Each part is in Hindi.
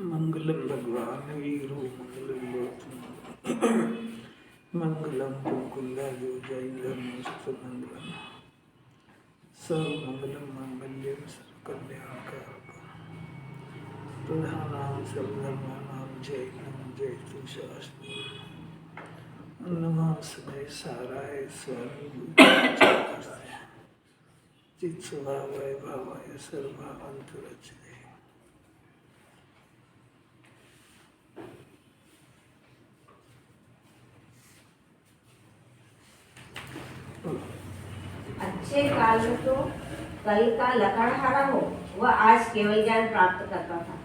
मंगलम भगवान वीरो मंगलम मंगलम कुकुल्लायोजैलम मंगलम सर्वमंगलम मंगल्यम सर्वकल्याणकारकम प्रधानां सर्वधर्माणां जैनम जयतु शास्त्रम् नमः सदै साराय स्वामी भूताय चित स्वभावाय भावाय सर्वांतरचते। अच्छे काल में तो कल का लकड़हारा हो वह आज केवल ज्ञान प्राप्त करता था।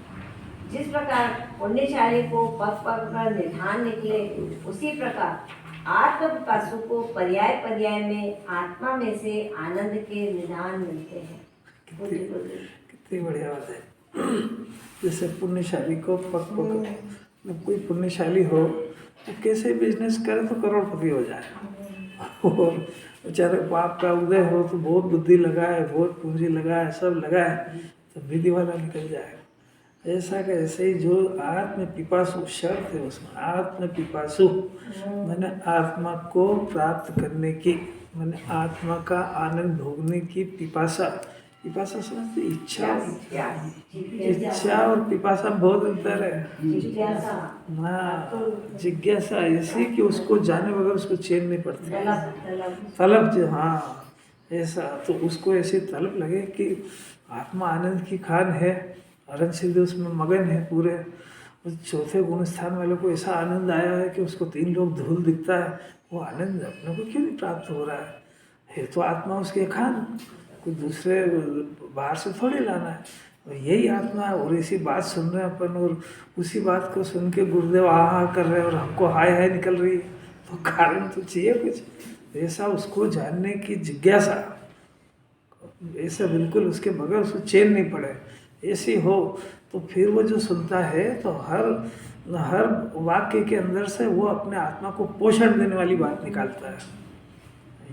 जिस प्रकार पुण्यशाली को पग पग पर निधान निकले, उसी प्रकार आत्म पिपासु को पर्याय पर्याय में आत्मा में से आनंद के निधान मिलते हैं। कितनी बढ़िया बात है। जैसे पुण्यशाली को पग पग, कोई पुण्यशाली हो तो कैसे बिजनेस करे तो करोड़पति हो जाए, और बेचारे बाप का उदय हो तो बहुत बुद्धि लगाए, बहुत पूंजी लगाए, सब लगाए तो भी दीवाना निकल जाए। ऐसा कि ऐसे ही जो आत्म पिपासु शर्त है उसमें, आत्म पिपासु मैंने आत्मा को प्राप्त करने की, मैंने आत्मा का आनंद भोगने की पिपासा, पिपासा समझते इच्छा, इच्छा और पिपासा बहुत अंतर है। हाँ, जिज्ञासा ऐसी कि उसको जाने बगैर उसको चैन नहीं पड़ती। तलब जो, हाँ ऐसा, तो उसको ऐसी तलब लगे कि आत्मा आनंद की खान है, अरन सिद्धि उसमें मगन है पूरे। उस चौथे गुण स्थान वाले को ऐसा आनंद आया है कि उसको तीन लोग धूल दिखता है, वो आनंद अपने को क्यों नहीं प्राप्त हो रहा है तो आत्मा उसके खान, कोई दूसरे बाहर से थोड़ी लाना है, और यही आत्मा है। और इसी बात सुन रहे हैं अपन, और उसी बात को सुन के गुरुदेव आ कर रहे हैं और हमको हाय हाय निकल रही है, तो कारण तो चाहिए कुछ। ऐसा उसको जानने की जिज्ञासा, ऐसा बिल्कुल उसके बगैर उसको चैन नहीं पड़े, ऐसी हो तो फिर वो जो सुनता है तो हर वाक्य के अंदर से वो अपने आत्मा को पोषण देने वाली बात निकालता है।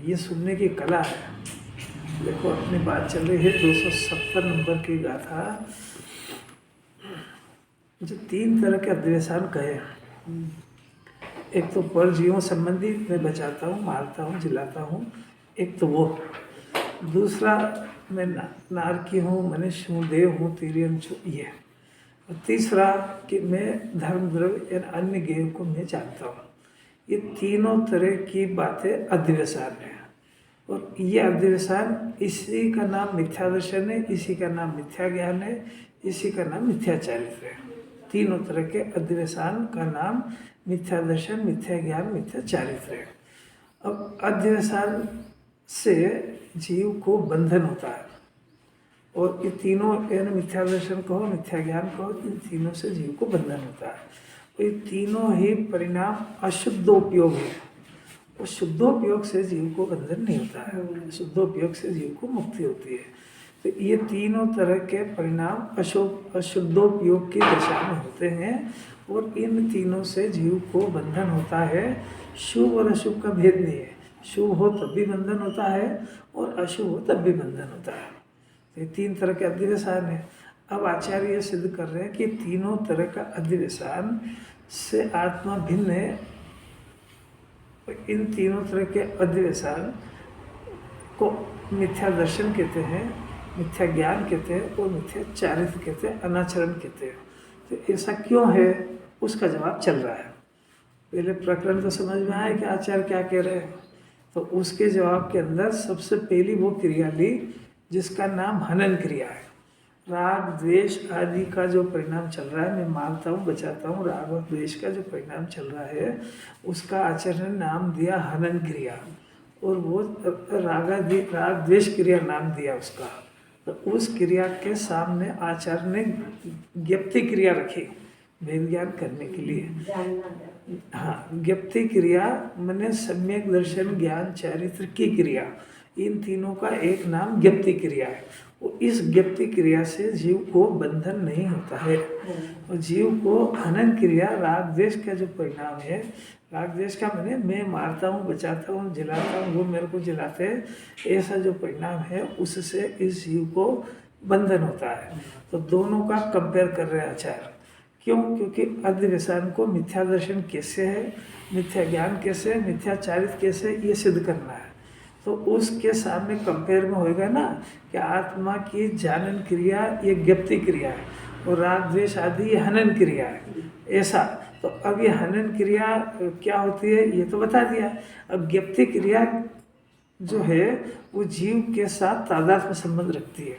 ये सुनने की कला है। देखो अपनी बात चल रही है 270 नंबर की गाथा। जो तीन तरह के अध्यवसान कहे, एक तो परजीवों संबंधी मैं बचाता हूँ, मारता हूँ, जिलाता हूँ, एक तो वो। दूसरा मैं नारकी हूँ, मनुष्य हूँ, देव हूँ, तिर्यन छू, ये। और तीसरा कि मैं धर्म द्रव्य या अन्य गेय को मैं जानता हूँ। ये तीनों तरह की बातें अध्यवसान है, और ये अध्यवसान, इसी का नाम मिथ्या दर्शन है, इसी का नाम मिथ्या ज्ञान है, इसी का नाम मिथ्या चारित्र है। तीनों तरह के अध्यवसान का नाम मिथ्या दर्शन, मिथ्या ज्ञान, मिथ्या चारित्र है। अब अध्यवसान से जीव को बंधन होता है, और ये तीनों यानी मिथ्या दर्शन कहो, मिथ्या ज्ञान कहो, इन तीनों से जीव को बंधन होता है। और ये तीनों ही परिणाम अशुद्धोपयोग है, और शुद्धोपयोग से जीव को बंधन नहीं होता है, शुद्धोपयोग से जीव को मुक्ति होती है। तो ये तीनों तरह के परिणाम अशुद्धोपयोग की दशा में होते हैं, और इन तीनों से जीव को बंधन होता है। शुभ और अशुभ का भेद नहीं है, शुभ हो तब भी बंधन होता है, और अशुभ हो तब भी बंधन होता है। तो ये तीन तरह के अध्यवसान है। अब आचार्य सिद्ध कर रहे हैं कि तीनों तरह का अध्यवसान से आत्मा भिन्न है। इन तीनों तरह के अध्यवसान को मिथ्या दर्शन कहते हैं, मिथ्या ज्ञान कहते हैं, और मिथ्या चारित्र कहते हैं, अनाचरण कहते हैं। तो ऐसा क्यों है उसका जवाब चल रहा है। पहले प्रकरण तो समझ में आया कि आचार्य क्या कह रहे हैं, तो उसके जवाब के अंदर सबसे पहली वो क्रिया ली जिसका नाम हनन क्रिया है। राग द्वेष आदि का जो परिणाम चल रहा है, मैं मारता हूँ, बचाता हूँ, राग और द्वेष का जो परिणाम चल रहा है उसका आचार्य ने नाम दिया हनन क्रिया, और वो राग द्वेष क्रिया नाम दिया उसका। तो उस क्रिया के सामने आचार्य ने ज्ञप्ति क्रिया रखी भेद ज्ञान करने के लिए। हाँ, ज्ञप्ति क्रिया मैंने सम्यक दर्शन ज्ञान चारित्र की क्रिया, इन तीनों का एक नाम ज्ञप्ति क्रिया है। वो इस ज्ञप्ति क्रिया से जीव को बंधन नहीं होता है, और जीव को हनन क्रिया राग द्वेष का जो परिणाम है, राग द्वेष का मैंने मैं मारता हूँ, बचाता हूँ, जिलाता हूँ, वो मेरे को जिलाते हैं, ऐसा जो परिणाम है उससे इस जीव को बंधन होता है। तो दोनों का कंपेयर कर रहे हैं आचार्य क्यों? क्योंकि अध्यवसान को मिथ्या दर्शन कैसे है, मिथ्या ज्ञान कैसे है, मिथ्याचारित कैसे है, ये सिद्ध करना है। तो उसके सामने कंपेयर में होएगा ना कि आत्मा की जानन क्रिया ये ज्ञप्ति क्रिया है और राग द्वेष आदि ये हनन क्रिया है, ऐसा। तो अब ये हनन क्रिया क्या होती है ये तो बता दिया। अब ज्ञप्ति क्रिया जो है वो जीव के साथ तादात्म्य संबंध रखती है,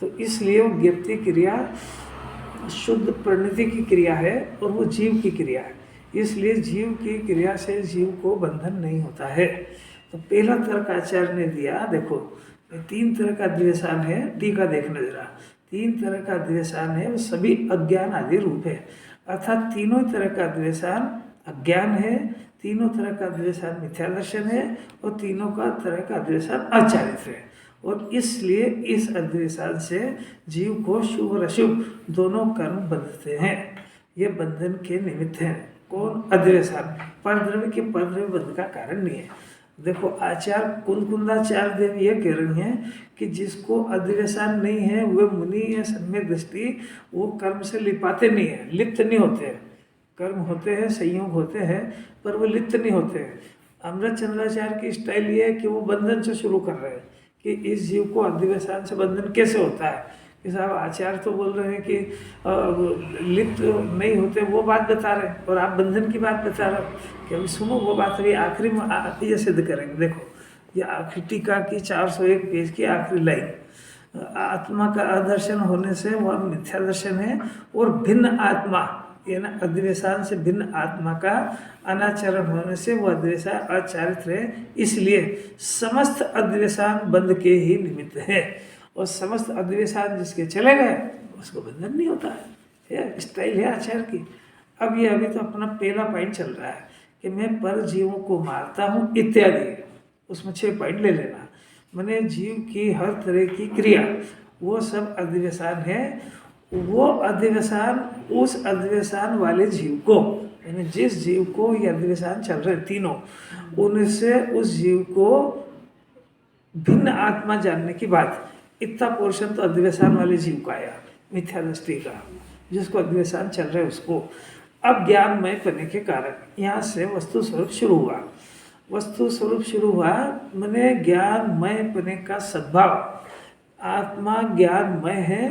तो इसलिए वो ज्ञप्ति क्रिया शुद्ध परिणति की क्रिया है और वो जीव की क्रिया है, इसलिए जीव की क्रिया से जीव को बंधन नहीं होता है। तो पहला तर्क आचार्य ने दिया, देखो 3 तरह का द्वेषान है, टीका देखना जरा। 3 तरह का द्वेषान है, वो सभी अज्ञान आदि रूप है, अर्थात तीनों तरह का द्वेषान अज्ञान है, तीनों तरह का द्वेषान मिथ्या दर्शन है और तीनों का तरह का द्वेषान अचारित्र है। और इसलिए इस अद्वेषान से जीव को शुभ और अशुभ दोनों कर्म बंधते हैं, ये बंधन के निमित्त हैं। कौन? अद्वेषान। परद्रव्य के परद्रव्य बंध का कारण नहीं है। देखो आचार्य कुंदकुंदाचार्य देव ये कह रही हैं कि जिसको अद्वेषान नहीं है वह मुनि या सम्यक दृष्टि वो कर्म से लिपाते नहीं है, लिप्त नहीं होते हैं। कर्म होते हैं, संयोग होते हैं, पर वो लिप्त नहीं होते हैं। अमृत चंद्राचार्य की स्टाइल ये है कि वो बंधन से शुरू कर रहे हैं कि इस जीव को अद्वेषान से बंधन कैसे होता है। कि साहब आचार्य तो बोल रहे हैं कि लिप्त नहीं होते, वो बात बता रहे हैं, और आप बंधन की बात बता रहे हो कि अभी सुनो वो बात अभी आखिरी में ये सिद्ध करेंगे। देखो ये आखिरी टीका की 401 पेज की आखिरी लाइन, आत्मा का अदर्शन होने से वह मिथ्या दर्शन है और भिन्न आत्मा ये ना अद्वेषान से भिन्न आत्मा का अनाचरण होने से वह अद्वेषान अचारित्र है, इसलिए समस्त अद्वेषान बंध के ही निमित्त है। और समस्त अद्वेषान जिसके चले गए उसको बंधन नहीं होता है, ये स्टाइल है आचार्य की। अब ये अभी तो अपना पहला पॉइंट चल रहा है कि मैं पर जीवों को मारता हूँ इत्यादि, उसमें 6 पॉइंट ले लेना। मैंने जीव की हर तरह की क्रिया वो सब अद्वेषान है, वो अद्वेषान उस अद्वेषान वाले जीव को, यानी जिस जीव को ये अद्वेषान चल रहे तीनों, उनसे उस जीव को भिन्न आत्मा जानने की बात, इतना पोर्शन तो अद्वेषान वाले जीव का आया, मिथ्या दृष्टि का, जिसको अद्वेषान चल रहा है उसको। अब ज्ञानमय करने के कारण यहाँ से वस्तु स्वरूप शुरू हुआ। वस्तु स्वरूप शुरू हुआ मैंने ज्ञानमय पने का सद्भाव, आत्मा ज्ञानमय है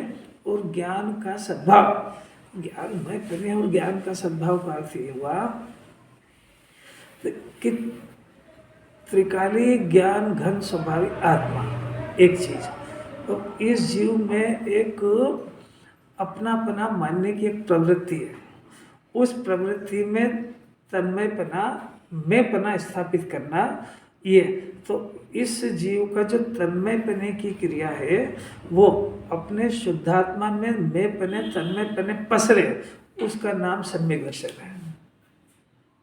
और ज्ञान का सद्भाव, ज्ञानमय पने और ज्ञान का सद्भाव का अर्थ ये हुआ कि त्रिकाली ज्ञान घन स्वाभाविक आत्मा एक चीज, तो इस जीव में एक अपनापना मानने की एक प्रवृत्ति है, उस प्रवृत्ति में तन्मयपना मैंपना स्थापित करना, ये तो इस जीव का जो तन्मयपने की क्रिया है वो अपने शुद्धात्मा में मैंपने तन्मयपने पसरे, उसका नाम सम्यक दर्शन है।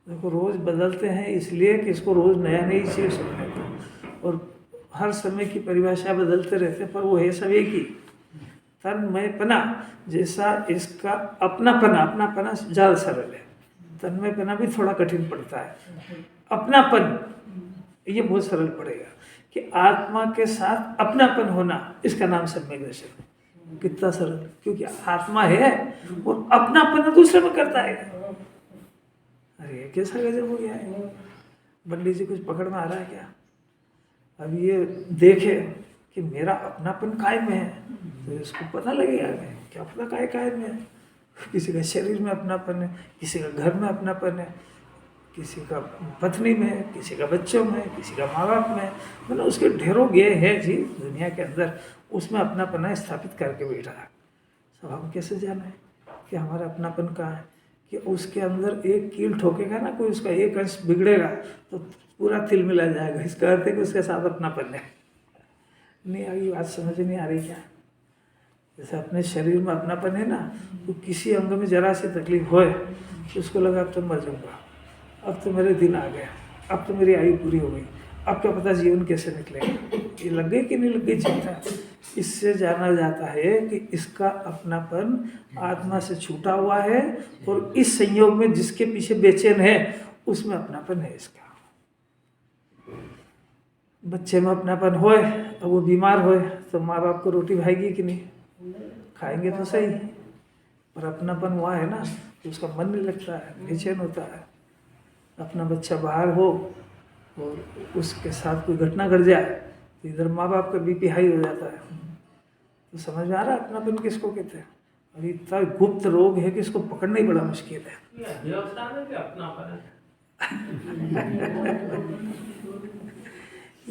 देखो रोज बदलते हैं इसलिए कि इसको रोज नया नई चीज सुनने को, और हर समय की परिभाषा बदलते रहते, पर वो है सब एक ही। तन्मयपना जैसा इसका अपनापना ज़्यादा सरल है, तन्मयपना भी थोड़ा कठिन पड़ता है। अपनापन ये बहुत सरल पड़ेगा कि आत्मा के साथ अपनापन होना, इसका नाम सम्यक दर्शन। कितना सरल, क्योंकि आत्मा है और अपनापन दूसरे में करता है। अरे कैसा गजब हो गया है। पंडित जी कुछ पकड़ में आ रहा है क्या? अब ये देखे कि मेरा अपनापन कायम है तो इसको पता लगेगा कि अपना कायम है। किसी का शरीर में अपनापन है, किसी का घर में अपनापन है, किसी का पत्नी में है, किसी का बच्चों में, किसी का माँ बाप में, मतलब उसके ढेरों गए हैं जी दुनिया के अंदर, उसमें अपनापना स्थापित करके बैठा है। सब हम कैसे जाने कि हमारा अपनापन कहाँ है? कि उसके अंदर एक कील ठोकेगा ना कोई, उसका एक अंश बिगड़ेगा तो पूरा तिल मिला जाएगा। इसका अर्थ है कि उसके साथ अपनापन है। नहीं आ गई बात, समझ नहीं आ रही क्या? जैसे अपने शरीर में अपनापन है ना, तो किसी अंग में जरा सी तकलीफ होए तो उसको लगा अब तो मर जाऊँगा, अब तो मेरे दिन आ गए, अब तो मेरी आयु पूरी हो गई, अब क्या पता जीवन कैसे निकलेगा। ये लग गई कि नहीं लग गई चिंता। इससे जाना जाता है कि इसका अपनापन आत्मा से छूटा हुआ है और इस संयोग में जिसके पीछे बेचैन है उसमें अपनापन है इसका। बच्चे में अपनापन होए, अब वो बीमार होए तो माँ बाप को रोटी खाएगी कि नहीं? खाएंगे तो सही, पर अपनापन हुआ है ना, तो उसका मन नहीं लगता है, बेचैन होता है। अपना बच्चा बाहर हो और उसके साथ कोई घटना घट जाए तो इधर माँ बाप का बीपी हाई हो जाता है। तो समझ में आ रहा है अपनापन किसको कहते हैं। और इतना गुप्त रोग है कि इसको पकड़ना ही बड़ा मुश्किल है।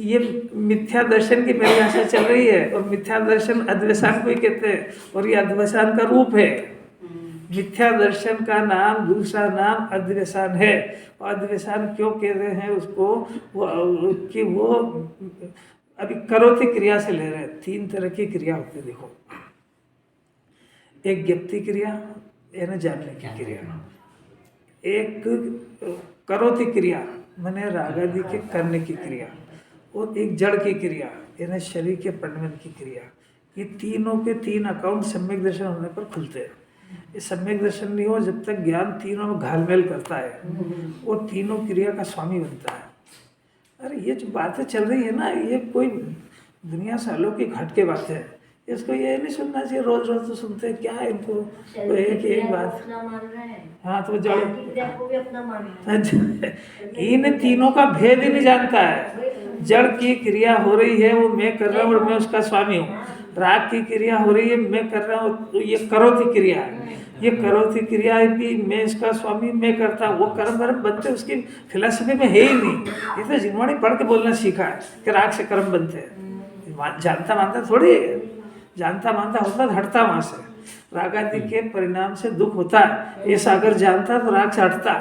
ये मिथ्या दर्शन की परिभाषा चल रही है और मिथ्या दर्शन अद्वैसान को ही कहते हैं और ये अद्वैसान का रूप है। मिथ्या दर्शन का नाम दूसरा नाम अद्वैसान है। और अद्वैसान क्यों कह रहे हैं उसको कि वो अभी करोति क्रिया से ले रहे हैं। 3 तरह की क्रिया होती है देखो। एक ज्ञप्ति क्रिया यानी जानने की क्रिया, एक करोति क्रिया माने राग आदि के करने की क्रिया, और एक जड़ की क्रिया यानी शरीर के पंडवन की क्रिया। ये तीनों के 3 अकाउंट सम्यक दर्शन होने पर खुलते हैं। ये सम्यक दर्शन नहीं हो जब तक ज्ञान तीनों में घालमेल करता है और तीनों क्रिया का स्वामी बनता है। अरे ये जो बातें चल रही है ना, ये कोई दुनिया से अलौकिक हट के बातें हैं। इसको ये नहीं सुनना चाहिए। रोज रोज तो सुनते हैं, क्या है इनको तो एक बात। हाँ तो जड़ इन तीनों का भेद ही नहीं जानता है। जड़ की क्रिया हो रही है वो मैं कर रहा हूँ और मैं उसका स्वामी हूँ। राग की क्रिया हो रही है मैं कर रहा हूँ, तो ये करोति क्रिया है। ये करोति क्रिया है कि मैं इसका स्वामी मैं करता हूँ। वो कर्म कर्म बनते उसकी फिलॉसफी में है ही नहीं। ये तो जिन्होंने पढ़ के बोलना सीखा है कि राग से कर्म बनते हैं। जानता मानता थोड़ी, जानता मानता होता तो हटता वहाँ से। राग आदि के परिणाम से दुख होता है, ऐसा अगर जानता तो राग से हटता।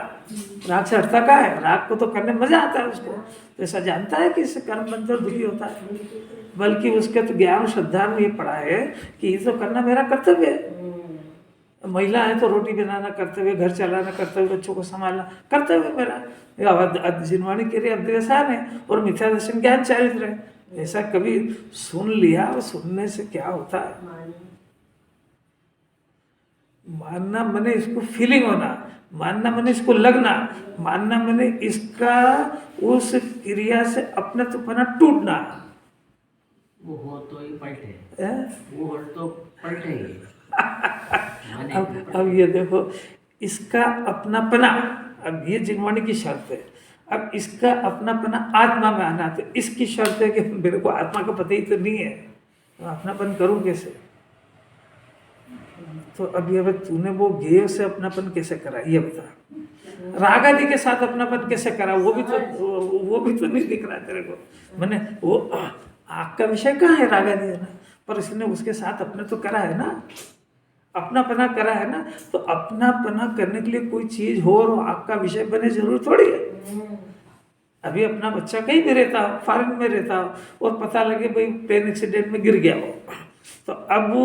राग से हटता क्या है? राग को तो करने में मजा आता है उसको। तो ऐसा जानता है कि इससे कर्म बनते और दुखी होता है, बल्कि उसके तो ज्ञान श्रद्धा में ये पढ़ा है कि ये तो करना मेरा कर्तव्य है। महिला है तो रोटी बनाना कर्तव्य, घर चलाना कर्तव्य, बच्चों को संभालना कर्तव्य मेरा। जिनवाणी के लिए अद्वैसान है और मिथ्या दर्शन ज्ञान चारित्र है। ऐसा कभी सुन लिया और सुनने से क्या होता है? मानना मैंने इसको फीलिंग होना, मानना मैंने इसको लगना, मानना मैंने इसका उस क्रिया से अपना तो पना टूटना। वो हो तो ही पलटे, वो हो तो पलटे ही। अब ये देखो इसका अपनापना, अब ये जिनवाणी की शर्त है। अब इसका अपनापना आत्मा में आना, तो इसकी शर्त है कि मेरे को आत्मा का पता ही तो नहीं है, तो अपनापन करूं कैसे? तो अब ये तूने वो गेय से अपनापन कैसे करा ये बता। राग आदि के साथ अपनापन कैसे करा वो भी तो नहीं दिख रहा तेरे को। मैंने वो आग का विषय कहाँ है? राग आदि है ना, पर इसने उसके साथ अपने तो करा है ना, अपनापना करा है ना। तो अपनापना करने के लिए कोई चीज हो और आग का विषय बने जरूर थोड़ी है। अभी अपना बच्चा कहीं भी रहता हो, फॉरेन में रहता हो और पता लगे भाई प्लेन एक्सीडेंट में गिर गया हो, तो अब वो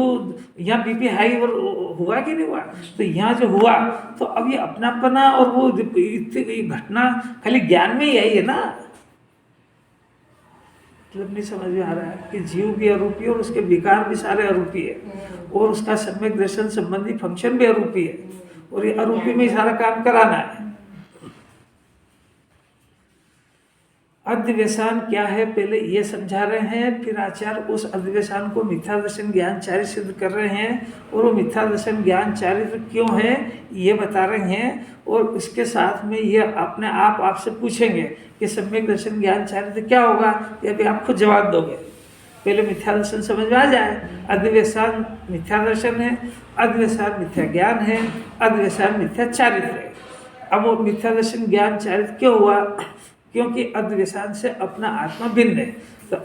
यहाँ बीपी हाई और हुआ कि नहीं हुआ? तो यहाँ जो हुआ तो अब ये अपनापना और वो इतनी घटना खाली ज्ञान में ही आई है ना। मतलब नहीं समझ में आ रहा है कि जीव भी अरूपी और उसके विकार भी सारे अरूपी है और उसका सम्यक दर्शन संबंधी फंक्शन भी अरूपी है और ये अरूपी में ही सारा काम कराना है। अद्वैसान क्या है पहले ये समझा रहे हैं, फिर आचार्य उस अद्वैसान को मिथ्या दर्शन ज्ञान चारित्र सिद्ध कर रहे हैं और वो मिथ्या दर्शन ज्ञान चारित्र क्यों है ये बता रहे हैं। और उसके साथ में ये अपने आप आपसे पूछेंगे कि सम्यक दर्शन ज्ञान चारित्र क्या होगा, ये भी आप खुद जवाब दोगे। पहले मिथ्या दर्शन समझ में आ जाए। अद्वैसान मिथ्या दर्शन है, अद्वैसान मिथ्या ज्ञान है, अद्वैसान मिथ्या चारित्र है। अब वो मिथ्या दर्शन ज्ञान चारित्र क्यों हुआ? क्योंकि अद्वैसान से अपना आत्मा भिन्न है। तो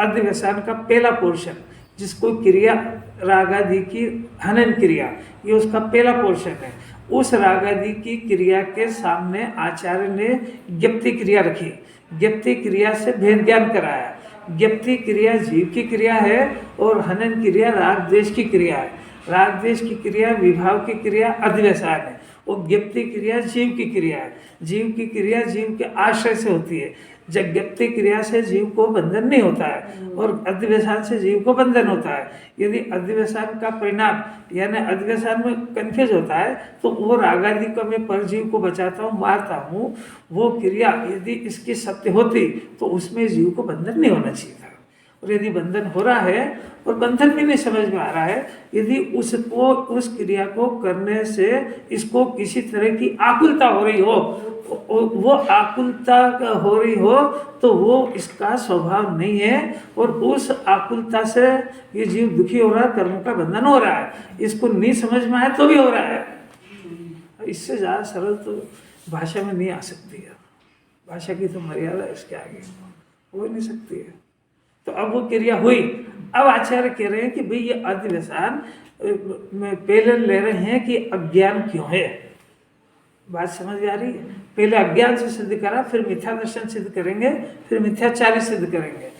अद्वैसान का पहला पोर्शन जिसको क्रिया रागादि की हनन क्रिया, ये उसका पहला पोर्शन है। उस रागादि की क्रिया के सामने आचार्य ने ज्ञप्ति क्रिया रखी। ज्ञप्ति क्रिया से भेद ज्ञान कराया। ज्ञप्ति क्रिया जीव की क्रिया है और हनन क्रिया राग द्वेष की क्रिया है। राग द्वेष की क्रिया विभाव की क्रिया अद्वैसान है और ज्ञप्ति क्रिया जीव की क्रिया है। जीव की क्रिया जीव के आश्रय से होती है। जब ज्ञप्ति क्रिया से जीव को बंधन नहीं होता है और अद्वैसान से जीव को बंधन होता है। यदि अद्वैसान का परिणाम यानी अद्वैसान में कन्फ्यूज होता है तो वो रागादि को मैं परजीव को बचाता हूँ, मारता हूँ, वो क्रिया यदि इसकी सत्य होती तो उसमें जीव को बंधन नहीं होना चाहिए था। और यदि बंधन हो रहा है और बंधन भी नहीं समझ में आ रहा है, यदि उसको उस क्रिया को करने से इसको किसी तरह की आकुलता हो रही हो, वो आकुलता हो रही हो तो वो इसका स्वभाव नहीं है, और उस आकुलता से ये जीव दुखी हो रहा है, कर्म का बंधन हो रहा है, इसको नहीं समझ में आए तो भी हो रहा है। इससे ज़्यादा सरल तो भाषा में नहीं आ सकती है, भाषा की तो मर्यादा इसके आगे हो नहीं सकती है। तो अब वो क्रिया हुई, अब आचार्य कह रहे हैं कि भाई ये अध्यवसान में पहले ले रहे हैं कि अज्ञान क्यों है। बात समझ में आ रही है? पहले अज्ञान से सिद्ध करा, फिर मिथ्या दर्शन सिद्ध करेंगे, फिर मिथ्याचार्य सिद्ध करेंगे।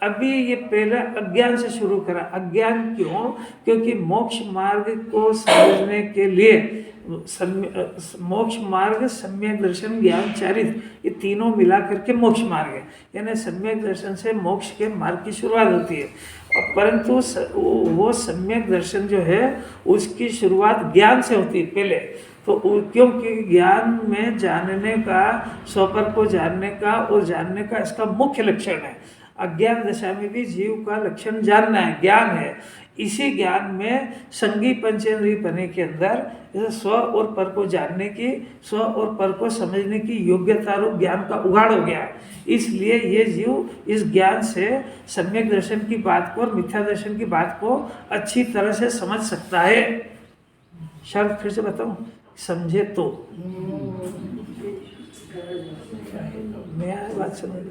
अभी ये पहले अज्ञान से शुरू करा। अज्ञान क्यों? क्योंकि मोक्ष मार्ग को समझने के लिए मोक्ष मार्ग, सम्यक दर्शन, ज्ञान, चारित्र, ये तीनों मिला करके मोक्ष मार्ग है। यानी सम्यक दर्शन से मोक्ष के मार्ग की शुरुआत होती है, परंतु वो सम्यक दर्शन जो है उसकी शुरुआत ज्ञान से होती है पहले। तो क्योंकि ज्ञान में जानने का, स्वपर को जानने का और जानने का इसका मुख्य लक्षण है। अज्ञान दशा में भी जीव का लक्षण जानना है, ज्ञान है। इसी ज्ञान में संगी पंचेंद्रिय पने के अंदर जैसे स्व और पर को जानने की, स्व और पर को समझने की योग्यता रूप ज्ञान का उगाड़ हो गया है। इसलिए ये जीव इस ज्ञान से सम्यक दर्शन की बात को और मिथ्या दर्शन की बात को अच्छी तरह से समझ सकता है। शर्त फिर से बताऊं, समझे तो मैं बात समझ,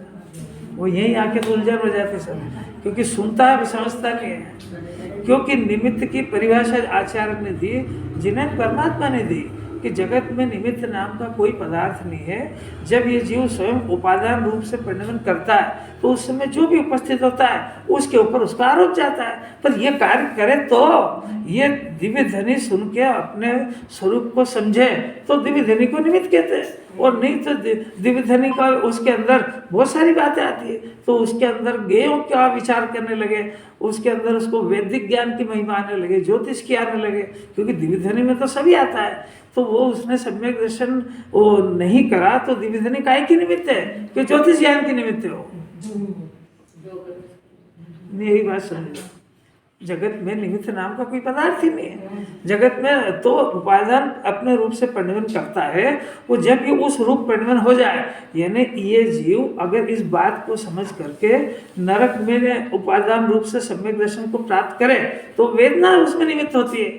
वो यही आके तो उलझन हो जाती सब, क्योंकि सुनता है समझता नहीं है। क्योंकि निमित्त की परिभाषा आचार्य ने दी, जिन्हें परमात्मा ने दी, कि जगत में निमित्त नाम का कोई पदार्थ नहीं है। जब ये जीव स्वयं उपादान रूप से परिणमन करता है तो उस समय जो भी उपस्थित होता है उसके ऊपर उसका आरोप जाता है। पर ये कार्य करे तो ये दिव्य ध्वनि सुन के अपने स्वरूप को समझे तो दिव्य ध्वनि को निमित्त कहते हैं, और नहीं तो दिव्य ध्वनि का उसके अंदर बहुत सारी बातें आती है, तो उसके अंदर ज्ञेयों का विचार करने लगे, उसके अंदर उसको वैदिक ज्ञान की महिमा आने लगे, ज्योतिष की आने लगे, क्योंकि दिव्य ध्वनि में तो सभी आता है। तो वो उसने सम्यक दर्शन वो नहीं करा तो दिव्य ध्वनि काय की निमित्त है? कि ज्योतिष ज्ञान की निमित्त हो। नहीं, यही बात समझो। जगत में निमित्त नाम का कोई पदार्थ ही नहीं है। जगत में तो उपादान अपने रूप से परिणमन करता है, वो जब ये उस रूप परिणमन हो जाए, यानी ये जीव अगर इस बात को समझ करके नरक में उपादान रूप से सम्यक दर्शन को प्राप्त करे तो वेदना उसमें निमित्त होती है,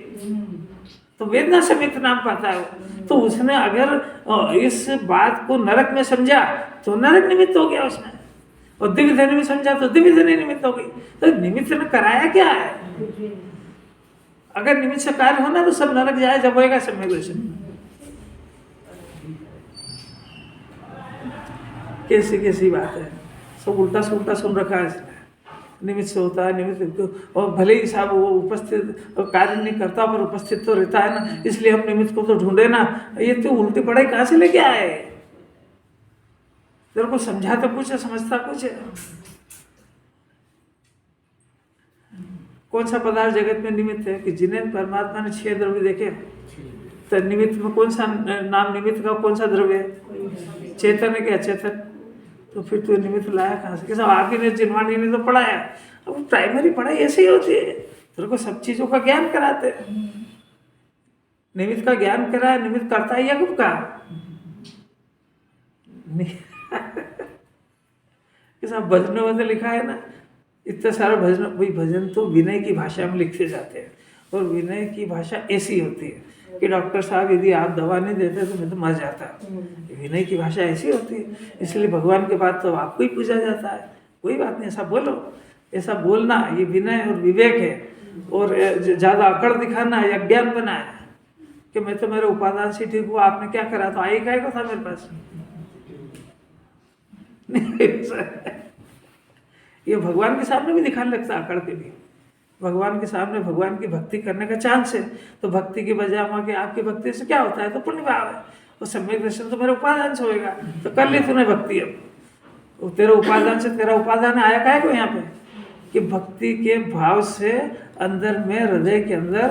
तो वेदना से निमित्त नाम पाता है। तो उसने अगर इस बात को नरक में समझा तो नरक निमित्त हो गया उसमें, और दिव्य ध्वनि में समझा तो दिव्य ध्वनि निमित्त हो गई। तो निमित्त ने कराया क्या है? अगर निमित्त से कार्य होना तो सब नरक जाए जब होएगा सम्यक दर्शन। कैसी कैसी बात है, सब उल्टा से उल्टा सुन रखा है इसने। निमित्त से होता है, निमित्त, और भले ही साहब वो उपस्थित कार्य नहीं करता पर उपस्थित तो रहता है ना, इसलिए हम निमित्त को तो ढूंढे ना। ये तो उल्टी पढ़ाई कहाँ से लेके आए? तेरे को समझा तो कुछ है, समझता कुछ है। कौन सा पदार्थ जगत में निमित्त है? कि जिन्हें परमात्मा ने 6 द्रव्य देखे, तो निमित्त में कौन सा नाम निमित्त का कौन सा द्रव्य है? चेतन है कि अचेतन? तो फिर तू निमित्त लाया कहाँ से? कैसा आप ही ने जिनवाणी ने तो पढ़ाया। अब प्राइमरी पढ़ाई ऐसी ही होती है, तेरे को सब चीजों का ज्ञान कराते हैं। निमित्त का ज्ञान कराया, निमित्त करता है या कब का? कैसा भजनों में लिखा है ना, इतने सारे भजन, भाई भजन तो विनय की भाषा में लिखे जाते हैं, और विनय की भाषा ऐसी होती है कि डॉक्टर साहब यदि आप दवा नहीं देते तो मैं तो मर जाता। विनय की भाषा ऐसी होती है, इसलिए भगवान के बाद तो आपको ही पूछा जाता है। कोई बात नहीं, ऐसा बोलो, ऐसा बोलना ये विनय और विवेक है। और ज़्यादा अकड़ दिखाना या ज्ञान बनाना कि मैं तो मेरे उपादान से ठीक हुआ, आपने क्या करा, तो आई काय को था मेरे पास। ये भगवान के सामने भी दिखाने लगता अकड़ के भी। भगवान के सामने भगवान की भक्ति करने का चांस है, तो भक्ति की बजाय वहाँ के आपकी भक्ति से क्या होता है? तो पुण्य भाव है, और सम्यक दर्शन तो मेरे उपादान से होएगा, तो कर ली तूने भक्ति। अब तेरे उपादान से, तेरा उपादान आया काय को यहाँ पे? कि भक्ति के भाव से अंदर में, हृदय के अंदर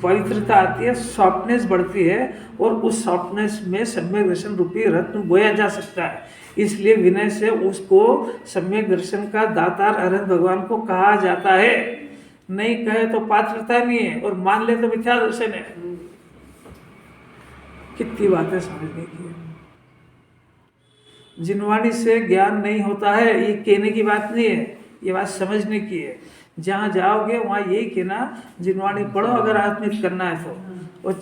पवित्रता आती है, सॉफ्टनेस बढ़ती है, और उस सॉफ्टनेस में सम्यक दर्शन रूपी रत्न बोया जा सकता है। इसलिए विनय से उसको सम्यक दर्शन का दातार अरहंत भगवान को कहा जाता है। नहीं कहे तो पात्रता नहीं है, और मान ले तो मिथ्या दर्शन है। कितनी बातें समझने की है। जिनवाणी से ज्ञान नहीं होता है, ये कहने की बात नहीं है, ये बात समझने की है। जहाँ जाओगे वहाँ यही कहना, जिनवाणी पढ़ो अगर आत्मित करना है तो। और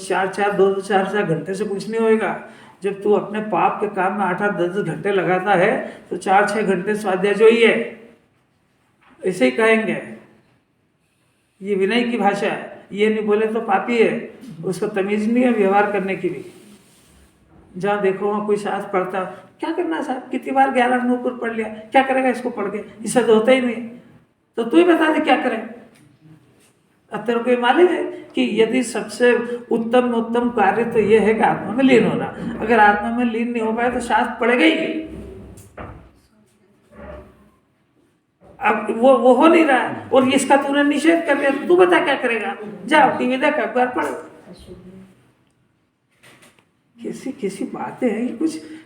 दो चार घंटे से कुछ नहीं होएगा। जब तू अपने पाप के काम में 8-8, 10 घंटे लगाता है तो 4-6 घंटे स्वाध्याय जो ही है, ऐसे ही कहेंगे। ये विनय की भाषा है। ये नहीं बोले तो पापी है, उसको तमीज नहीं है व्यवहार करने की भी। जहाँ देखो वहाँ कोई शास्त्र पढ़ता, क्या करना साहब, कितनी बार 11 ऊपर पढ़ लिया, क्या करेगा इसको पढ़ के, इससे तो होता ही नहीं। तो तू ही बता दे क्या करें। अब तेरे को ये मालूम है कि यदि सबसे उत्तम कार्य तो ये है कि आत्मा में लीन होना। अगर आत्मा में लीन नहीं हो पाए तो शास्त्र पढ़ेगा ही। अब वो हो नहीं रहा है, और इसका तूने निषेध कर दिया, तो तू बता क्या करेगा। जाओ टीवी देख, अखबार पढ़। किसी बातें हैं कि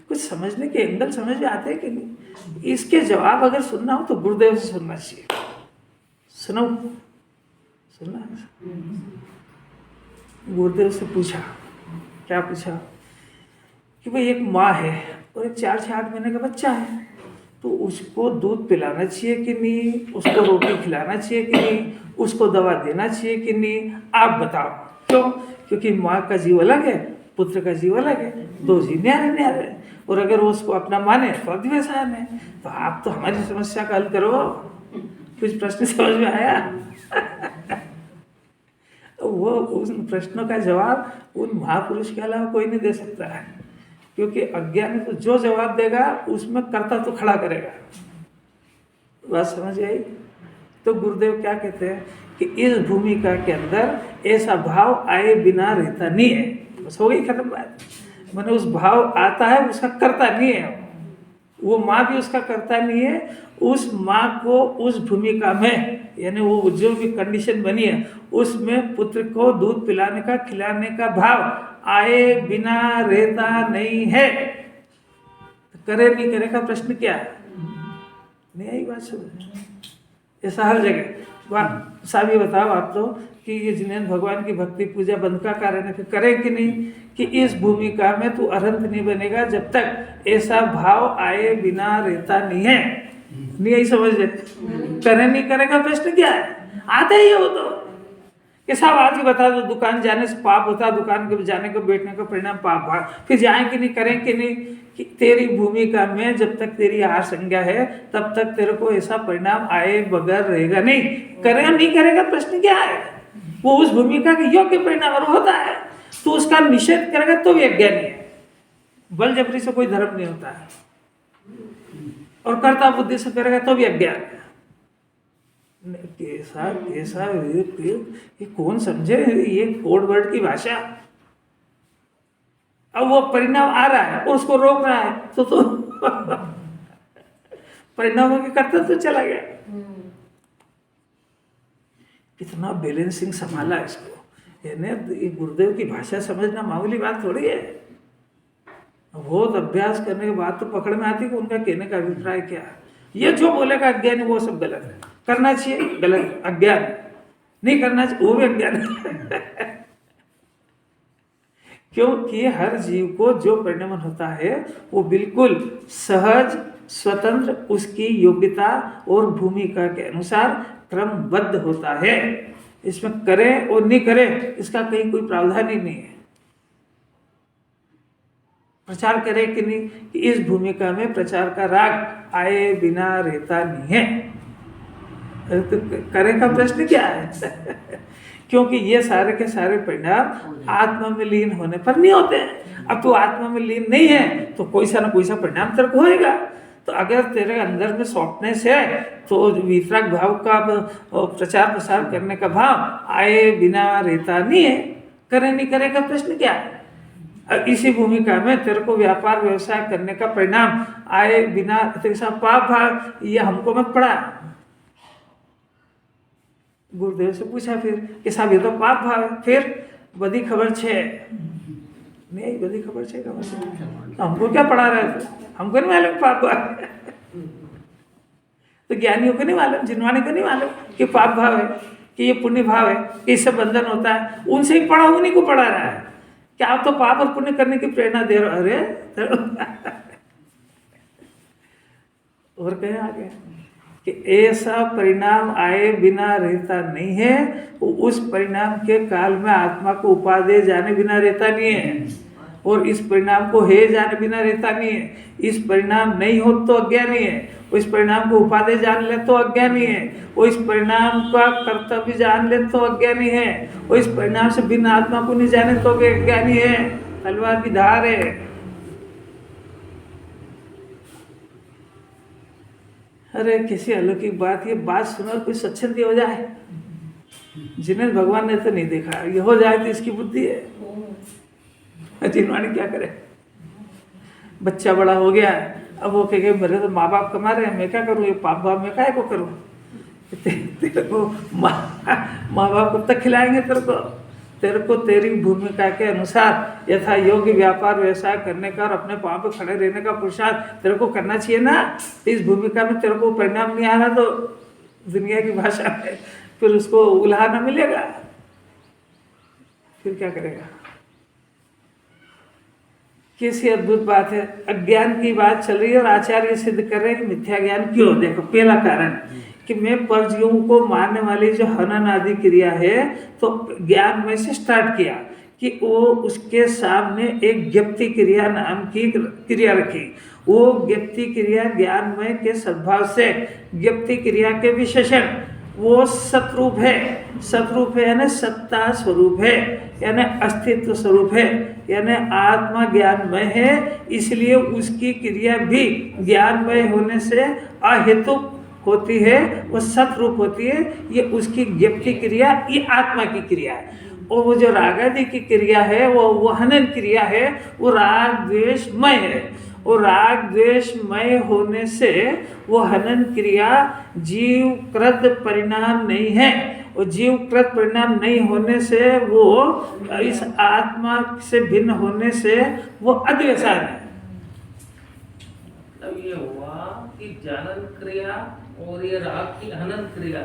कुछ समझने के एंगल समझ में आते हैं कि नहीं। इसके जवाब अगर सुनना हो तो गुरुदेव से सुनना चाहिए। सुनो, सुनना। गुरुदेव से पूछा, क्या पूछा कि भाई एक माँ है और एक 4 से 8 महीने का बच्चा है, तो उसको दूध पिलाना चाहिए कि नहीं, उसको रोटी खिलाना चाहिए कि नहीं, उसको दवा देना चाहिए कि नहीं, आप बताओ। क्यों? क्योंकि माँ का जीव अलग है, पुत्र का जीव अलग है, 2 जीव न्यारे। और अगर वो उसको अपना माने तो अद्वैसान है। तो आप तो हमारी समस्या का हल करो। कुछ प्रश्न समझ में आया? वो उन प्रश्नों का जवाब उन महापुरुष के अलावा कोई नहीं दे सकता है। क्योंकि अज्ञानी तो जो जवाब देगा उसमें कर्ता तो खड़ा करेगा। बात समझ आई? तो गुरुदेव क्या कहते हैं कि इस भूमिका के अंदर ऐसा भाव आए बिना रहता नहीं है। बस हो गई खत्म बात। मैंने उस भाव आता है, उसका कर्ता नहीं है। वो माँ भी उसका कर्ता नहीं है। उस माँ को उस भूमिका में, यानी वो जो भी कंडीशन बनी है उसमें पुत्र को दूध पिलाने का, खिलाने का भाव आए बिना रहता नहीं है। तो करे नहीं करे का प्रश्न क्या है? नहीं आई बात समझ? ऐसा हर जगह बात साहब ये बताओ आप तो कि ये जिनेंद्र भगवान की भक्ति पूजा बंद का कारण है कि करें कि नहीं, कि इस भूमिका में तू अरहंत नहीं बनेगा जब तक ऐसा भाव आए बिना रहता नहीं है। नहीं आई समझ ले? करे नहीं करेगा प्रश्न क्या है? आता ही है वो तो कि साहब आज ही बता दो, दुकान जाने से पाप होता, दुकान के जाने को बैठने का परिणाम पाप, फिर जाए कि नहीं, करें कि नहीं। कि तेरी भूमिका में जब तक तेरी आहार संज्ञा है तब तक तेरे को ऐसा परिणाम आए बगैर रहेगा नहीं। करेगा नहीं करेगा प्रश्न क्या है? वो उस भूमिका के योग्य परिणाम होता है। तो उसका निषेध करेगा तो भी अज्ञानी है। बल जबरी से कोई धर्म नहीं होता है, और कर्ता बुद्धि से करेगा तो भी अज्ञान है। कैसा कैसा ये कौन समझे ये कोड वर्ड की भाषा। अब वो परिणाम आ रहा है और उसको रोक रहा है तो परिणामों के करते तो चला गया। कितना बैलेंसिंग संभाला इसको। यानी गुरुदेव की भाषा समझना मामूली बात थोड़ी है। बहुत अभ्यास करने के बाद तो पकड़ में आती कि उनका कहने का अभिप्राय क्या है। ये जो बोलेगा अज्ञानी वो सब गलत है, करना चाहिए गलत, अज्ञान नहीं करना चाहिए वो भी अज्ञान है। क्योंकि हर जीव को जो परिणमन होता है वो बिल्कुल सहज स्वतंत्र उसकी योग्यता और भूमिका के अनुसार क्रमबद्ध होता है। इसमें करे और नहीं करे इसका कहीं कोई प्रावधान ही नहीं है। प्रचार करे कि नहीं, कि इस भूमिका में प्रचार का राग आए बिना रहता नहीं है। तो करे का प्रश्न क्या है? क्योंकि ये सारे के सारे परिणाम आत्मा में लीन होने पर नहीं होते हैं। अब तू आत्मा में लीन नहीं है तो कोई सा ना कोई सा परिणाम तेरे को होएगा। तो अगर तेरे अंदर में सॉफ्टनेस है तो वितराग भाव का प्रचार प्रसार करने का भाव आए बिना रहता नहीं है। करे नहीं करे का प्रश्न क्या है? इसी भूमिका में तेरे को व्यापार व्यवसाय करने का परिणाम आए बिना, पाप भाव ये हमको मत पड़ा। गुरुदेव से पूछा फिर कि साहब ये तो पाप भाव है, फिर बदी खबर छे नहीं, बदी खबर छे कहाँ से? हमको क्या पढ़ा रहे थे, हमको नहीं मालूम पाप भाव है। तो ज्ञानियों को नहीं मालूम, जिनवाने को नहीं मालूम कि पाप भाव है, कि ये पुण्य भाव है, कि इससे बंधन होता है। उनसे ही पढ़ा, उन्हीं को पढ़ा रहा है कि आप तो पाप और पुण्य करने की प्रेरणा दे रहे हो। अरे और कहे आगे कि ऐसा परिणाम आए बिना रहता नहीं है, उस परिणाम के काल में आत्मा को उपादेय जाने बिना रहता नहीं है, और इस परिणाम को है जाने बिना रहता नहीं है। इस परिणाम नहीं हो तो अज्ञानी है, इस परिणाम को उपादेय जान ले तो अज्ञानी है, वो इस परिणाम का कर्तव्य जान ले तो अज्ञानी है, वो इस परिणाम से बिना आत्मा को नहीं जाने तो अज्ञानी है। तलवार की धार है। अरे किसी अलौकिक बात, ये बात सुनकर कोई सच्चंदी हो जाए, जिन्हें भगवान ने तो नहीं देखा, ये हो जाए तो इसकी बुद्धि है। जिन्होंने क्या करे, बच्चा बड़ा हो गया, अब वो कहे मेरे तो माँ बाप कमा रहे हैं, मैं क्या करूँ, ये पाप भाव मैं काहे को करूँ? तेरे को माँ बाप कब तक खिलाएंगे तेरे को तेरी भूमिका के अनुसार यथा योग्य व्यापार व्यवसाय करने का और अपने पाँव पर खड़े रहने का पुरुषार्थ तेरे को करना चाहिए ना। इस भूमिका में तेरे को परिणाम नहीं आ रहा तो दुनिया की भाषा में फिर उसको उल्हाना मिलेगा, फिर क्या करेगा? कैसी अद्भुत बात है। अज्ञान की बात चल रही है और आचार्य सिद्ध कर रहे हैं कि मिथ्या ज्ञान क्यों। देखो पहला कारण कि मैं परजीवों को मारने वाली जो हनन आदि क्रिया है, तो ज्ञान में से स्टार्ट किया कि वो उसके सामने एक ज्ञप्ति क्रिया नाम की क्रिया रखी। वो ज्ञप्ति क्रिया ज्ञानमय के सद्भाव से ज्ञप्ति क्रिया के विशेषण वो सतरूप है। सतरूप है यानी सत्ता स्वरूप है, यानी अस्तित्व स्वरूप है, यानी आत्मा ज्ञानमय है, इसलिए उसकी क्रिया भी ज्ञानमय होने से अहेतुक होती है, वो सतरूप होती है। ये उसकी ज्ञप्ति क्रिया, ये आत्मा की क्रिया है। और वो जो रागादि की क्रिया है वो हनन क्रिया है, वो राग द्वेषमय है। और राग द्वेषमय होने से वो हनन क्रिया जीवकृत परिणाम नहीं है, और जीवकृत परिणाम नहीं होने से वो इस आत्मा से भिन्न होने से वो अद्वैसान है। तब ये हुआ कि जानन क्रिया और ये राग की हनन क्रिया,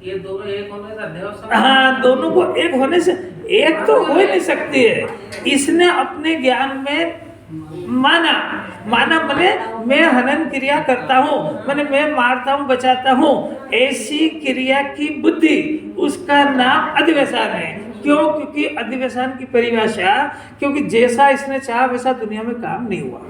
ये दोनों एक होने का देव। हाँ, दोनों को एक होने से एक तो हो ही नहीं सकती है। इसने अपने ज्ञान में माना मने मैं हनन क्रिया करता हूँ, मने मैं मारता हूँ बचाता हूँ, ऐसी क्रिया की बुद्धि, उसका नाम अधिवसान है। क्यों? क्योंकि अधिवसान की परिभाषा, क्योंकि जैसा इसने चाहा वैसा दुनिया में काम नहीं हुआ।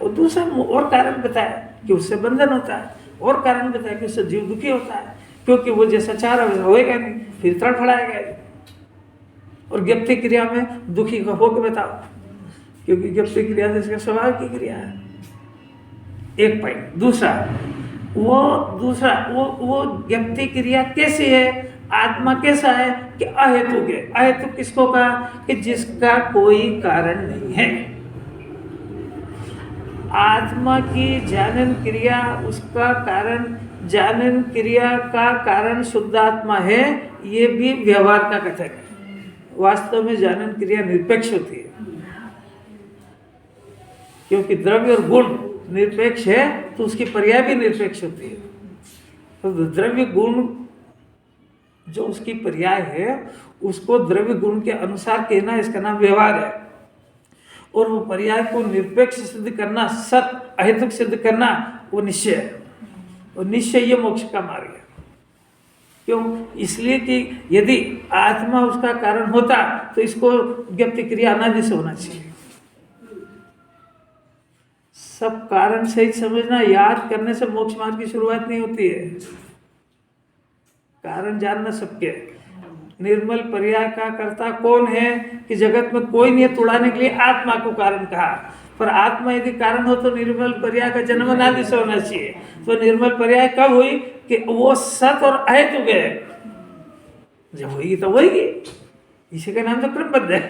और दूसरा और कारण बताया कि उससे बंधन होता है, और कारण बताया कि उससे जीव दुखी होता है, क्योंकि वो जैसा चाह रहा वैसा होएगा नहीं, फिर तड़फड़ाएगा। और ज्ञप्ति क्रिया में दुखी हो के बताओ, क्योंकि ज्ञप्ति क्रिया तो इसका स्वभाव की क्रिया है। एक पॉइंट। दूसरा वो ज्ञप्ति क्रिया कैसी है, आत्मा कैसा है कि अहेतुक है। अहेतुक किसको कहा? कि जिसका कोई कारण नहीं है। आत्मा की जानन क्रिया, उसका कारण, जानन क्रिया का कारण शुद्ध आत्मा है, ये भी व्यवहार का कथन है। वास्तव में जानन क्रिया निरपेक्ष होती है, क्योंकि द्रव्य और गुण निरपेक्ष है तो उसकी पर्याय भी निरपेक्ष होती है। तो द्रव्य गुण जो उसकी पर्याय है उसको द्रव्य गुण के अनुसार कहना, इसका नाम व्यवहार है। और वो पर्याय को निरपेक्ष सिद्ध करना, सत अहेतुक सिद्ध करना, वो निश्चय है। और निश्चय ये मोक्ष का मार्ग है। क्यों? इसलिए कि यदि आत्मा उसका कारण होता तो इसको ज्ञप्ति क्रिया अनादि से होना चाहिए। सब कारण सही समझना, याद करने से मोक्ष मार्ग की शुरुआत नहीं होती है। कारण जानना सबके। निर्मल पर्याय का कर्ता कौन है कि जगत में कोई नहीं है, तोड़ाने के लिए आत्मा को कारण कहा। पर आत्मा यदि कारण हो तो निर्मल पर्याय का जन्म अनादि से होना चाहिए। तो निर्मल पर्याय कब हुई कि वो सत और अहेतुक है। जब होगी तो होगी, इसी का नाम तो क्रमबद्ध है।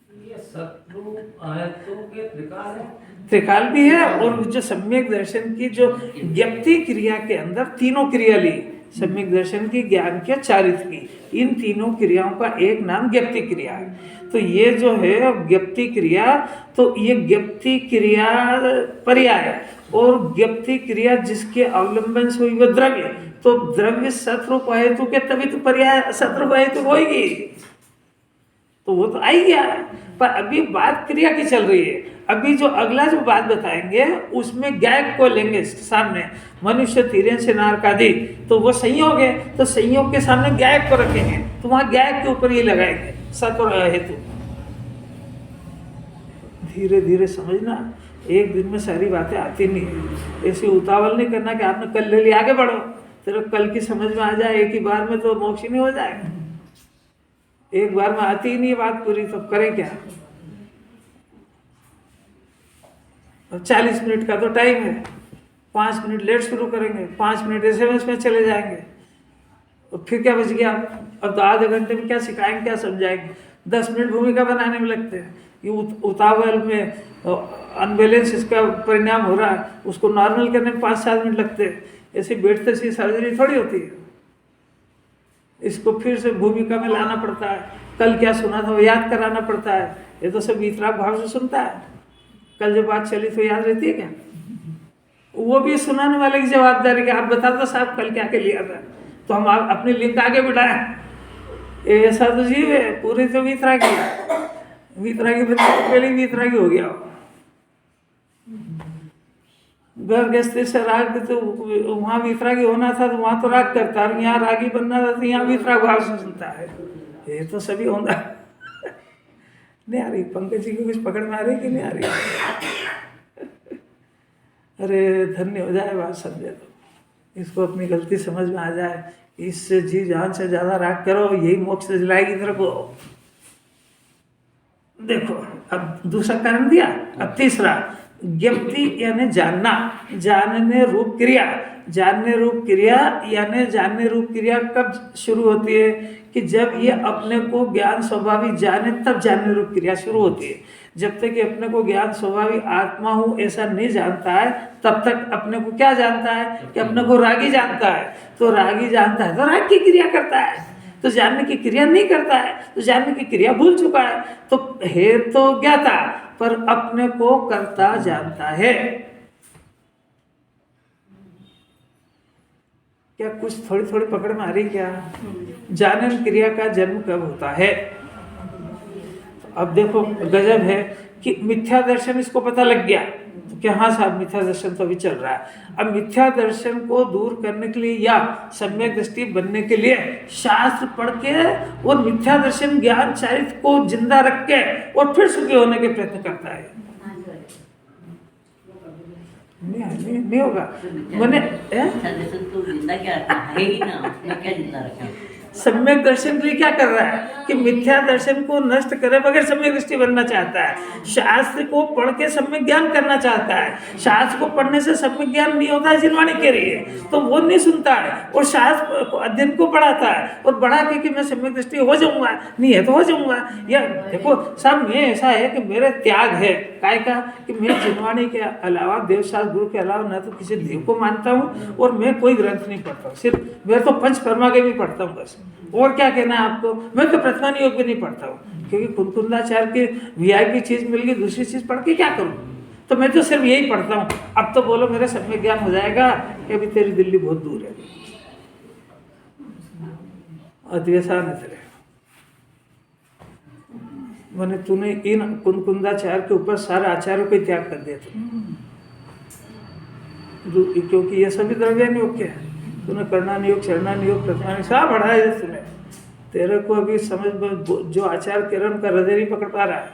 ये शत्रु आयतों के त्रिकाल है। त्रिकाल भी है, और जो सम्यक दर्शन की जो ज्ञप्ति क्रिया के अंदर तीनों क्रिया ली, सम्यक दर्शन की, ज्ञान की, चारित्र की, इन तीनों क्रियाओं का एक नाम ज्ञप्ति क्रिया है। तो ये जो है ज्ञप्ति क्रिया, तो ये ज्ञप्ति क्रिया पर्याय, और ज्ञप्ति क्रिया जिसके अवलंबन से हुई वो द्रव्य, तो द्रव्य सतरूप हेतु के तभी तो पर्याय सतरूप हेतु होगी, तो वो तो आई गया। पर अभी बात क्रिया की चल रही है। अभी जो अगला जो बात बताएंगे उसमें गायक को लेंगे सामने, मनुष्य तीर्यन से नारकादि, तो वो संयोग है, तो संयोग के सामने गायक को रखेंगे, तो वहां गायक के ऊपर ही लगाएंगे सत और हेतु। धीरे धीरे समझना, एक दिन में सारी बातें आती नहीं है। ऐसे उतावल नहीं करना कि आपने कल ले लिया, आगे बढ़ो, तेरे कल की समझ में आ जाए एक ही बार में, तो मोक्ष नहीं हो जाएगा। एक बार में आती ही नहीं बात पूरी, तो करें क्या। अब 40 मिनट का तो टाइम है, 5 मिनट लेट शुरू करेंगे, 5 मिनट SMS में चले जाएंगे, और फिर क्या बच गया। अब तो आधे घंटे में क्या सिखाएंगे, क्या समझाएंगे। 10 मिनट भूमिका बनाने में लगते हैं। ये उतावल में अनबैलेंस इसका परिणाम हो रहा है, उसको नॉर्मल करने में 5-7 मिनट लगते हैं। ऐसे बैठते से सर्जरी थोड़ी होती है, इसको फिर से भूमिका में लाना पड़ता है। कल क्या सुना था वो याद कराना पड़ता है। ये तो सब वितराग भाव से सुनता है। कल जो बात चली तो याद रहती है क्या? वो भी सुनाने वाले की जवाबदारी कि आप बता दो साहब कल क्या के लिया था, तो हम अपनी लिंक आगे बढ़ाए। ऐसा तो जीव है, पूरी तो वितरागी पहले वितरागी हो गया। घर गस्ते से राग, तो वहाँ वितरागी होना था तो वहाँ तो राग करता है, यहाँ रागी बनना था तो यहाँ वितराग भाव से सुनता है। ये तो सभी होता नहीं आ रही। पंकज जी को कुछ पकड़ में आ रही कि नहीं आ रही? अरे धन्य हो जाए बात समझे तो, इसको अपनी गलती समझ में आ जाए, इससे जी जान से ज्यादा राग करो, यही मोक्ष से दिलाएगी तेरे को। देखो अब दूसरा कारण दिया, अब तीसरा ज्ञप्ति यानी जानना, जानने रूप क्रिया। जानने रूप क्रिया यानी जानने रूप क्रिया कब शुरू होती है कि जब ये अपने को ज्ञान स्वाभाविक जाने, तब जानने रूप क्रिया शुरू होती है। जब तक कि अपने को ज्ञान स्वाभाविक आत्मा हूँ ऐसा नहीं जानता है, तब तक अपने को क्या जानता है कि अपने को रागी जानता है। तो रागी जानता है तो राग की क्रिया करता है, तो जानने की क्रिया नहीं करता है, तो जानने की क्रिया भूल चुका है। तो है तो ज्ञाता, पर अपने को करता जानता है। क्या कुछ थोड़ी थोड़ी पकड़ में आ रही क्या? जानन क्रिया का जन्म कब होता है? अब देखो गजब है कि मिथ्या दर्शन इसको पता लग गया कि हाँ साहब मिथ्या दर्शन तो अभी चल रहा है। अब मिथ्या दर्शन को दूर करने के लिए या सम्यक दृष्टि बनने के लिए शास्त्र पढ़ के और मिथ्या दर्शन ज्ञान चारित्र को जिंदा रख के और फिर सुखी होने के प्रयत्न करता है। नहीं होगा। मैंने सम्यक दर्शन के लिए क्या कर रहा है कि मिथ्या दर्शन को नष्ट करे बगैर सम्यक दृष्टि बनना चाहता है। शास्त्र को पढ़ के सम्यक ज्ञान करना चाहता है। शास्त्र को पढ़ने से सम्यक ज्ञान नहीं होता है, जिनवाणी के लिए तो वो नहीं सुनता है और शास्त्र को अध्ययन को बढ़ाता है और बढ़ा के कि मैं सम्यक दृष्टि हो जाऊंगा, नहीं है तो हो जाऊंगा। या देखो साहब मैं ऐसा है कि मेरा त्याग है काय का कि मैं जिनवाणी के अलावा देवशास्त्र गुरु के अलावा न तो किसी देव को मानता हूँ और मैं कोई ग्रंथ नहीं पढ़ता हूँ, सिर्फ मैं तो पंच कर्मा के भी पढ़ता हूँ बस। और क्या कहना है आपको? मैं तो प्रतिमान योग भी नहीं पढ़ता हूँ क्योंकि कुंकुंदाचार्य की VIP चीज मिल गई, दूसरी चीज पढ़ के क्या करूँ? तो मैं तो सिर्फ यही पढ़ता हूँ। अब तो बोलो मेरा सम्यक ज्ञान हो जाएगा कि अभी तेरी दिल्ली बहुत दूर है। अद्वैसा न तेरे मैंने तूने इन कुंकुंदाचार्य के ऊपर सारे आचार्यों को त्याग कर दिया क्योंकि ये सभी द्रव्यान योग के हैं। तूने करना योग, चढ़ना योग, प्रतिमान सब बढ़ाया है तूने। तेरे को अभी समझ में जो आचार किरण का हृदय नहीं पकड़ पा रहा है।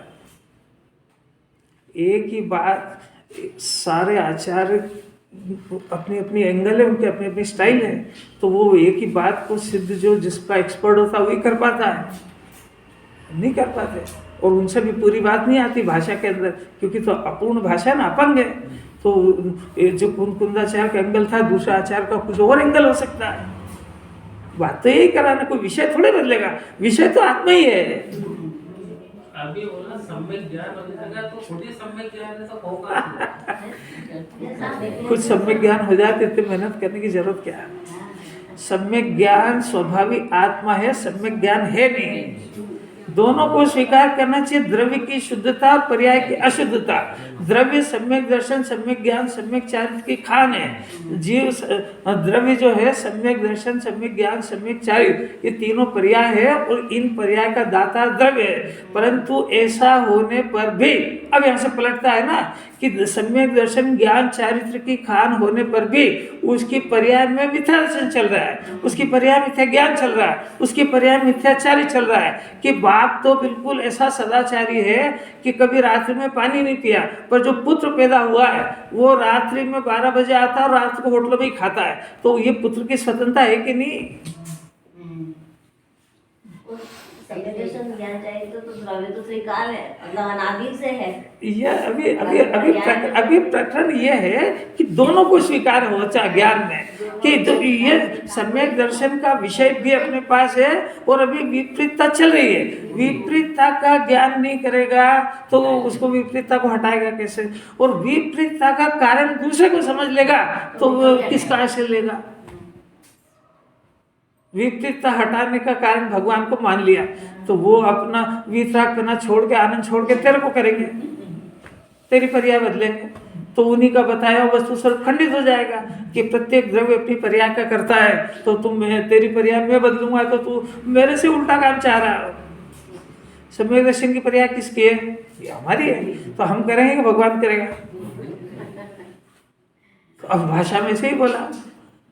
एक ही बात, सारे आचार्य अपनी अपनी एंगल है, उनकी अपनी अपनी स्टाइल है, तो वो एक ही बात को सिद्ध जो जिसका एक्सपर्ट होता है वही कर पाता है, नहीं कर पाते। और उनसे भी पूरी बात नहीं आती भाषा के अंदर, क्योंकि तो अपूर्ण भाषा ना, अपंग है। तो जो कुंकुंदाचार्य का एंगल था, दूसरा आचार्य का कुछ और एंगल हो सकता है। बात तो यही कराना, कोई विषय थोड़े बदलेगा, विषय तो आत्मा ही है। अभी बोला सम्यक ज्ञान हो जाएगा, तो खुद ही सम्यक ज्ञान है तो होगा। कुछ सम्यक ज्ञान हो जाए तो इतनी मेहनत करने की जरूरत क्या है। सम्यक ज्ञान स्वाभाविक आत्मा है, सम्यक ज्ञान है नहीं। दोनों को स्वीकार करना चाहिए, द्रव्य की शुद्धता और पर्याय की अशुद्धता। द्रव्य सम्यक दर्शन, सम्यक ज्ञान, सम्यक चारित्र की खान है। जीव द्रव्य जो है सम्यक दर्शन, सम्यक ज्ञान, सम्यक चारित्र, ये तीनों पर्याय है और इन पर्याय का दाता द्रव्य है। परंतु ऐसा होने पर भी अब यहाँ से पलटता है ना कि सम्यक दर्शन, ज्ञान, चारित्र की खान होने पर भी उसकी पर्याय में मिथ्या दर्शन चल रहा है, उसकी पर्याय मिथ्या ज्ञान चल रहा है, उसकी पर्याय मिथ्याचारी चल रहा है। कि बाप तो बिल्कुल ऐसा सदाचारी है कि कभी रात्रि में पानी नहीं पिया, पर जो पुत्र पैदा हुआ है वो रात्रि में 12 बजे आता है और रात को होटल में ही खाता है। तो ये पुत्र की स्वतंत्रता है कि नहीं? ज्ञान चाहिए तो द्रव्य तो स्वीकार है, मतलब अनादि से है। ये अभी प्रकरण ये है कि दोनों को स्वीकार हो चाहे ज्ञान में, कि जो ये सम्यक दर्शन का विषय भी अपने पास है और अभी विपरीतता चल रही है। विपरीतता का ज्ञान नहीं करेगा तो उसको विपरीतता को हटाएगा कैसे? और विपरीतता का कारण दूसरे को समझ लेगा तो वो किसका से लेगा? विपरीतता हटाने का कारण भगवान को मान लिया तो वो अपना वितराग करना छोड़ के, आनंद छोड़ के तेरे को करेंगे, तेरी पर्याय बदलेंगे। तो उन्हीं का बताया वस्तु स्वरूप खंडित हो जाएगा कि प्रत्येक द्रव्य अपनी पर्याय का करता है, तो तेरी पर्याय मैं बदलूंगा तो तू मेरे से उल्टा काम चाह रहा हो। सम्यक दर्शन की पर्याय किसकी है? ये हमारी है, तो हम करेंगे कि भगवान करेगा? तो अब भाषा में से ही बोला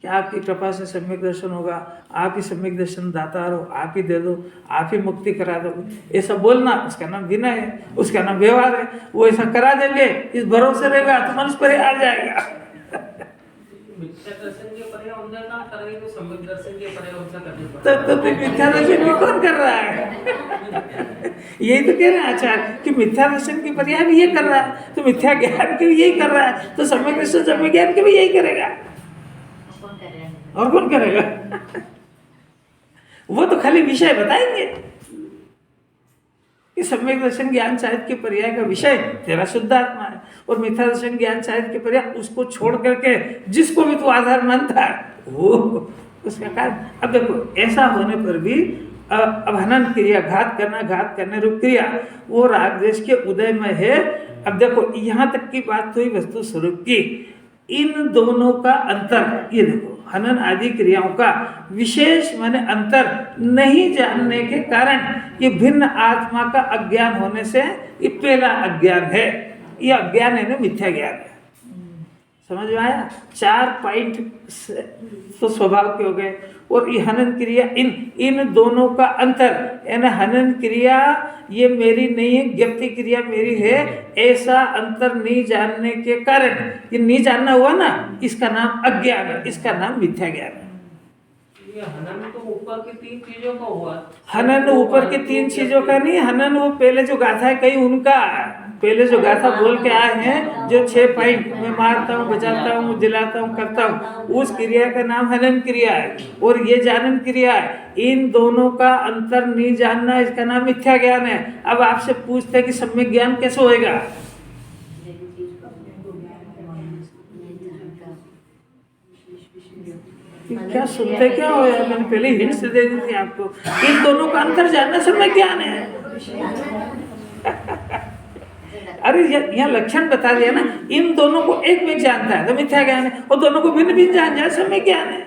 कि आपकी कृपा से सम्यक दर्शन होगा, आप ही सम्यक दर्शन दाता हो, आप ही दे दो, आप ही मुक्ति करा दो। ऐसा बोलना उसका नाम विनय है, उसका नाम व्यवहार है। वो ऐसा करा देंगे, इस भरोसे रहेगा तो मनुष्य पर आ जाएगा। मिथ्या दर्शन के पर्याय उनका काम करेंगे तो सम्यक दर्शन के पर्याय उनका करने तो मिथ्या दर्शन भी कौन कर रहा है? यही तो कह रहे हैं आचार्य कि मिथ्या दर्शन की पर्याय भी ये कर रहा है, तो मिथ्या ज्ञान के भी यही कर रहा है, तो सम्यक दर्शन सम्यक ज्ञान के भी यही करेगा। और कौन करेगा? वो तो खाली विषय बताएंगे कि सम्यक दर्शन ज्ञान चारित्र के पर्याय का विषय तेरा शुद्ध आत्मा है और मिथ्या दर्शन ज्ञान चारित्र के पर्याय उसको छोड़ करके जिसको भी तू आधार मानता है वो उसका कारण। अब देखो ऐसा होने पर भी अब हनन क्रिया, घात करने रूप क्रिया, वो राग द्वेष के उदय में है। अब देखो यहाँ तक की बात हुई वस्तु स्वरूप की। इन दोनों का अंतर, ये देखो हनन आदि क्रियाओं का विशेष माने अंतर नहीं जानने के कारण ये भिन्न आत्मा का अज्ञान होने से ये पहला अज्ञान है। ये अज्ञान है ना, मिथ्या ज्ञान है। समझ में आया? 4 पॉइंट तो स्वभाव के हो गए। और ये हनन क्रिया, इन दोनों का अंतर, यानी हनन क्रिया ये मेरी नहीं है, ज्ञप्ति क्रिया मेरी है, ऐसा अंतर नहीं जानने के कारण, ये नहीं जानना हुआ ना, इसका नाम अज्ञान है, इसका नाम मिथ्या ज्ञान है। ये हनन तो ऊपर की 3 चीजों का हुआ। हनन ऊपर की 3 चीजों का नहीं, हनन वो पहले जो गाथा है कहीं उनका, पहले जो गाथा बोल के आए हैं, जो 6 पॉइंट मैं मारता हूँ, बचाता हूँ, दिलाता हूँ, करता हूँ, उस क्रिया का नाम हनन क्रिया है और ये जानन क्रिया है। इन दोनों का अंतर नहीं जानना, इसका नाम मिथ्या ज्ञान है। अब आपसे पूछते हैं कि सम्यक ज्ञान कैसे होएगा? क्या सुनते क्या हो यार, मैंने पहले हिंट से दे दी थी आपको। इन दोनों का अंतर जानना सम्यक ज्ञान है। अरे यहाँ लक्षण बता दिया ना, इन दोनों को एक में जानता है तो मिथ्या ज्ञान है, और दोनों को भिन्न भिन्न जान जाए सम्यक ज्ञान है।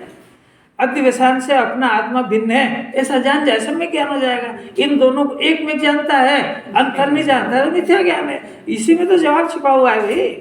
अध्यवसान से अपना आत्मा भिन्न है ऐसा जान जाए सम्यक ज्ञान हो जाएगा। इन दोनों को एक में जानता है, अंतर नहीं जानता है तो मिथ्या ज्ञान है। इसी में तो जवाब छिपा हुआ है भाई।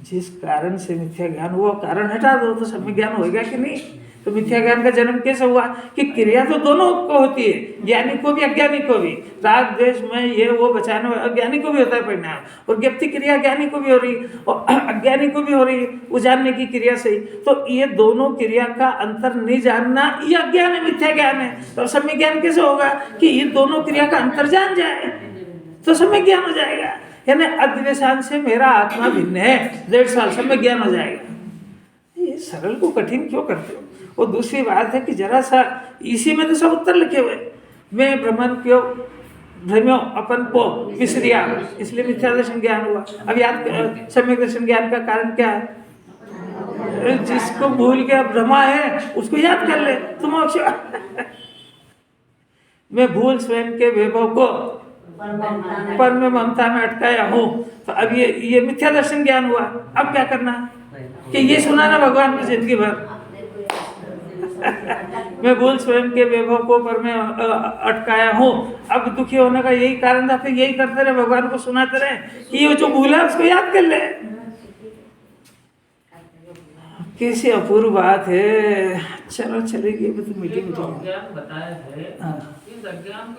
जिस कारण से मिथ्या ज्ञान हुआ कारण हटा दो तो सम्यक ज्ञान होगा कि नहीं? तो मिथ्या ज्ञान का जन्म कैसे हुआ? कि क्रिया तो दोनों को होती है, ज्ञानी को भी अज्ञानी को भी। राग द्वेष में ये वो बचाने में अज्ञानी को भी होता है परिणाम, और ज्ञप्ति क्रिया ज्ञानी को भी हो रही और अज्ञानी को भी हो रही वो जानने की क्रिया से। तो ये दोनों क्रिया का अंतर नहीं जानना ये अज्ञान है, मिथ्या ज्ञान है। तो सम्यक ज्ञान कैसे होगा? कि ये दोनों क्रिया का अंतर जान जाए तो सम्यक ज्ञान हो जाएगा। यानी अध्यवसान से मेरा आत्मा भिन्न है, 1.5 साल सम्यक ज्ञान हो जाएगा। ये सरल को कठिन क्यों करते हो? और दूसरी बात है कि जरा सा इसी में तो सब उत्तर लिखे हुए। मैं ब्रह्मन क्यों भ्रमियों अपन को विसरिया, इसलिए मिथ्या दर्शन ज्ञान हुआ। अब याद सम्यक दर्शन ज्ञान का कारण क्या है? जिसको भूल के भ्रमा है उसको याद कर ले तो मोक्ष। मैं भूल स्वयं के वैभव को पर मैं ममता में अटकाया हूँ, तो अब ये मिथ्या दर्शन ज्ञान हुआ। अब क्या करना कि ये सुनाना भगवान की जिंदगी भर। मैं भूल स्वयं के वैभव को पर मैं अटकाया हूँ। अब दुखी होने का यही कारण था, फिर यही करते रहे, भगवान को सुनाते रहे कि ये जो भूला उसको याद कर ले। कैसी अपूर्व बात है। चलो चलेगी, तो मीटिंग अज्ञान बताया है, हाँ। इस अज्ञान को